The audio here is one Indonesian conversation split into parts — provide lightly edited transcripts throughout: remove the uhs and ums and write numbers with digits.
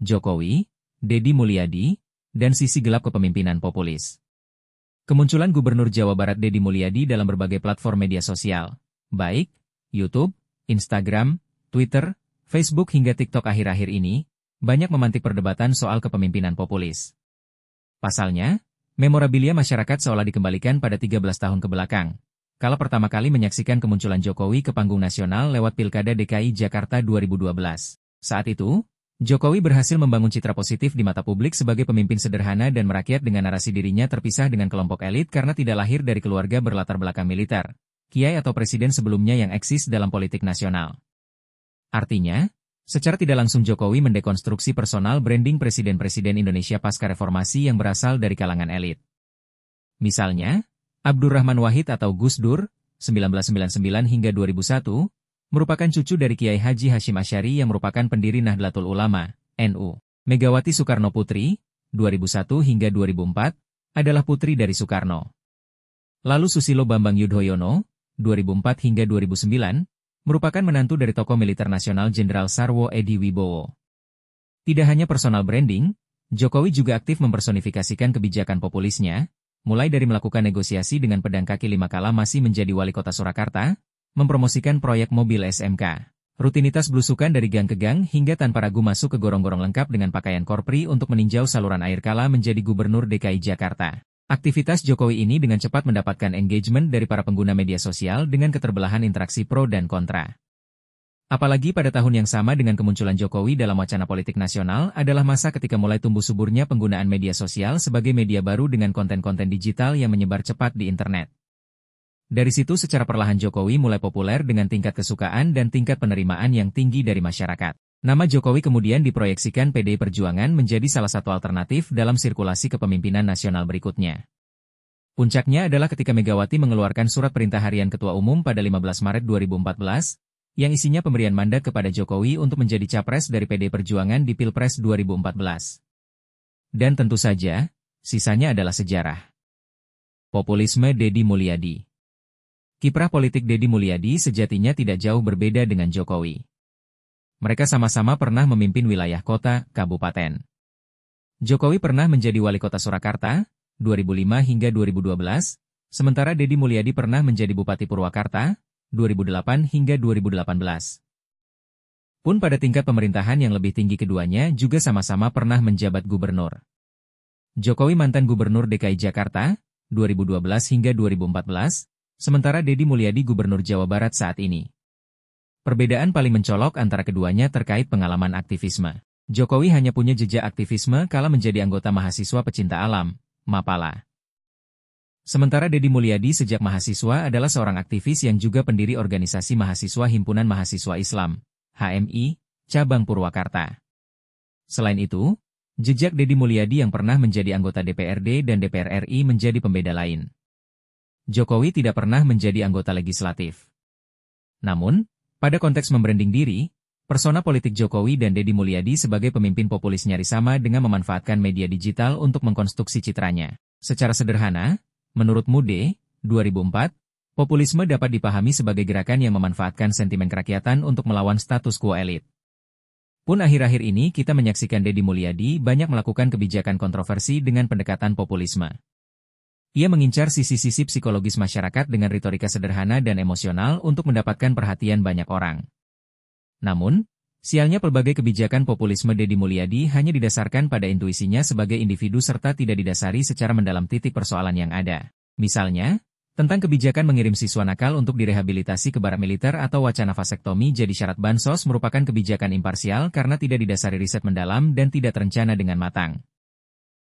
Jokowi, Deddy Mulyadi, dan sisi gelap kepemimpinan populis. Kemunculan Gubernur Jawa Barat Deddy Mulyadi dalam berbagai platform media sosial, baik YouTube, Instagram, Twitter, Facebook hingga TikTok akhir-akhir ini, banyak memantik perdebatan soal kepemimpinan populis. Pasalnya, memorabilia masyarakat seolah dikembalikan pada 13 tahun ke belakang, kala pertama kali menyaksikan kemunculan Jokowi ke panggung nasional lewat Pilkada DKI Jakarta 2012. Saat itu, Jokowi berhasil membangun citra positif di mata publik sebagai pemimpin sederhana dan merakyat dengan narasi dirinya terpisah dengan kelompok elit karena tidak lahir dari keluarga berlatar belakang militer, kiai atau presiden sebelumnya yang eksis dalam politik nasional. Artinya, secara tidak langsung Jokowi mendekonstruksi personal branding presiden-presiden Indonesia pasca reformasi yang berasal dari kalangan elit. Misalnya, Abdurrahman Wahid atau Gus Dur, 1999 hingga 2001, merupakan cucu dari Kiai Haji Hashim Asy'ari yang merupakan pendiri Nahdlatul Ulama, NU. Megawati Soekarno Putri, 2001 hingga 2004, adalah putri dari Soekarno. Lalu Susilo Bambang Yudhoyono, 2004 hingga 2009, merupakan menantu dari tokoh militer nasional Jenderal Sarwo Edi Wibowo. Tidak hanya personal branding, Jokowi juga aktif mempersonifikasikan kebijakan populisnya, mulai dari melakukan negosiasi dengan pedang kaki lima kala masih menjadi wali kota Surakarta, mempromosikan proyek mobil SMK, rutinitas belusukan dari gang ke gang hingga tanpa ragu masuk ke gorong-gorong lengkap dengan pakaian korpri untuk meninjau saluran air kala menjadi Gubernur DKI Jakarta. Aktivitas Jokowi ini dengan cepat mendapatkan engagement dari para pengguna media sosial dengan keterbelahan interaksi pro dan kontra. Apalagi pada tahun yang sama dengan kemunculan Jokowi dalam wacana politik nasional adalah masa ketika mulai tumbuh suburnya penggunaan media sosial sebagai media baru dengan konten-konten digital yang menyebar cepat di internet. Dari situ secara perlahan Jokowi mulai populer dengan tingkat kesukaan dan tingkat penerimaan yang tinggi dari masyarakat. Nama Jokowi kemudian diproyeksikan PDI Perjuangan menjadi salah satu alternatif dalam sirkulasi kepemimpinan nasional berikutnya. Puncaknya adalah ketika Megawati mengeluarkan surat perintah harian Ketua Umum pada 15 Maret 2014, yang isinya pemberian mandat kepada Jokowi untuk menjadi capres dari PDI Perjuangan di Pilpres 2014. Dan tentu saja, sisanya adalah sejarah. Populisme Deddy Mulyadi. Kiprah politik Deddy Mulyadi sejatinya tidak jauh berbeda dengan Jokowi. Mereka sama-sama pernah memimpin wilayah kota, kabupaten. Jokowi pernah menjadi wali kota Surakarta, 2005 hingga 2012, sementara Deddy Mulyadi pernah menjadi Bupati Purwakarta, 2008 hingga 2018. Pun pada tingkat pemerintahan yang lebih tinggi keduanya juga sama-sama pernah menjabat gubernur. Jokowi mantan Gubernur DKI Jakarta, 2012 hingga 2014, sementara Deddy Mulyadi Gubernur Jawa Barat saat ini. Perbedaan paling mencolok antara keduanya terkait pengalaman aktivisme. Jokowi hanya punya jejak aktivisme kala menjadi anggota mahasiswa pecinta alam, Mapala. Sementara Deddy Mulyadi sejak mahasiswa adalah seorang aktivis yang juga pendiri organisasi mahasiswa Himpunan Mahasiswa Islam, HMI, Cabang Purwakarta. Selain itu, jejak Deddy Mulyadi yang pernah menjadi anggota DPRD dan DPR RI menjadi pembeda lain. Jokowi tidak pernah menjadi anggota legislatif. Namun, pada konteks membranding diri, persona politik Jokowi dan Deddy Mulyadi sebagai pemimpin populis nyaris sama dengan memanfaatkan media digital untuk mengkonstruksi citranya. Secara sederhana, menurut Mude, 2004, populisme dapat dipahami sebagai gerakan yang memanfaatkan sentimen kerakyatan untuk melawan status quo elit. Pun akhir-akhir ini kita menyaksikan Deddy Mulyadi banyak melakukan kebijakan kontroversi dengan pendekatan populisme. Ia mengincar sisi-sisi psikologis masyarakat dengan retorika sederhana dan emosional untuk mendapatkan perhatian banyak orang. Namun, sialnya pelbagai kebijakan populisme Deddy Mulyadi hanya didasarkan pada intuisinya sebagai individu serta tidak didasari secara mendalam titik persoalan yang ada. Misalnya, tentang kebijakan mengirim siswa nakal untuk direhabilitasi ke barak militer atau wacana vasektomi jadi syarat bansos merupakan kebijakan imparsial karena tidak didasari riset mendalam dan tidak terencana dengan matang.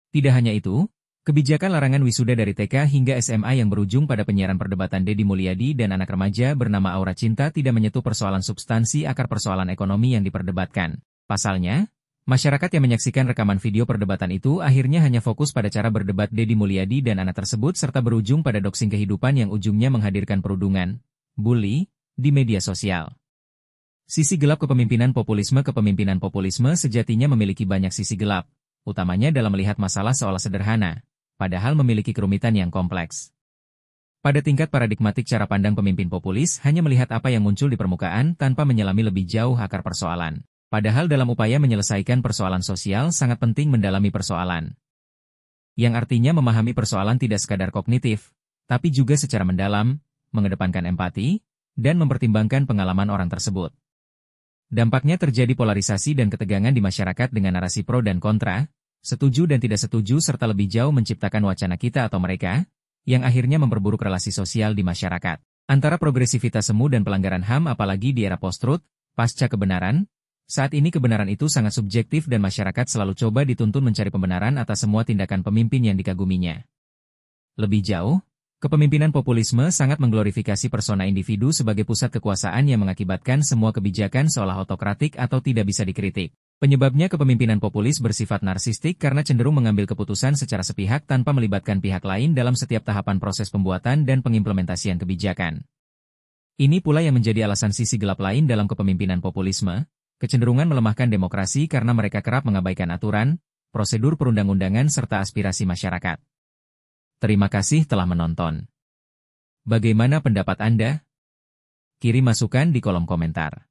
Tidak hanya itu, kebijakan larangan wisuda dari TK hingga SMA yang berujung pada penyiaran perdebatan Deddy Mulyadi dan anak remaja bernama Aura Cinta tidak menyentuh persoalan substansi akar persoalan ekonomi yang diperdebatkan. Pasalnya, masyarakat yang menyaksikan rekaman video perdebatan itu akhirnya hanya fokus pada cara berdebat Deddy Mulyadi dan anak tersebut serta berujung pada doxing kehidupan yang ujungnya menghadirkan perundungan, bully, di media sosial. Sisi gelap kepemimpinan populisme sejatinya memiliki banyak sisi gelap, utamanya dalam melihat masalah seolah sederhana, padahal memiliki kerumitan yang kompleks. Pada tingkat paradigmatik cara pandang pemimpin populis hanya melihat apa yang muncul di permukaan tanpa menyelami lebih jauh akar persoalan. Padahal dalam upaya menyelesaikan persoalan sosial sangat penting mendalami persoalan. Yang artinya memahami persoalan tidak sekadar kognitif, tapi juga secara mendalam, mengedepankan empati, dan mempertimbangkan pengalaman orang tersebut. Dampaknya terjadi polarisasi dan ketegangan di masyarakat dengan narasi pro dan kontra, setuju dan tidak setuju serta lebih jauh menciptakan wacana kita atau mereka, yang akhirnya memperburuk relasi sosial di masyarakat. Antara progresivitas semu dan pelanggaran HAM apalagi di era post-truth, pasca kebenaran, saat ini kebenaran itu sangat subjektif dan masyarakat selalu coba dituntun mencari pembenaran atas semua tindakan pemimpin yang dikaguminya. Lebih jauh, kepemimpinan populisme sangat mengglorifikasi persona individu sebagai pusat kekuasaan yang mengakibatkan semua kebijakan seolah otokratik atau tidak bisa dikritik. Penyebabnya kepemimpinan populis bersifat narsistik karena cenderung mengambil keputusan secara sepihak tanpa melibatkan pihak lain dalam setiap tahapan proses pembuatan dan pengimplementasian kebijakan. Ini pula yang menjadi alasan sisi gelap lain dalam kepemimpinan populisme, kecenderungan melemahkan demokrasi karena mereka kerap mengabaikan aturan, prosedur perundang-undangan serta aspirasi masyarakat. Terima kasih telah menonton. Bagaimana pendapat Anda? Kirim masukan di kolom komentar.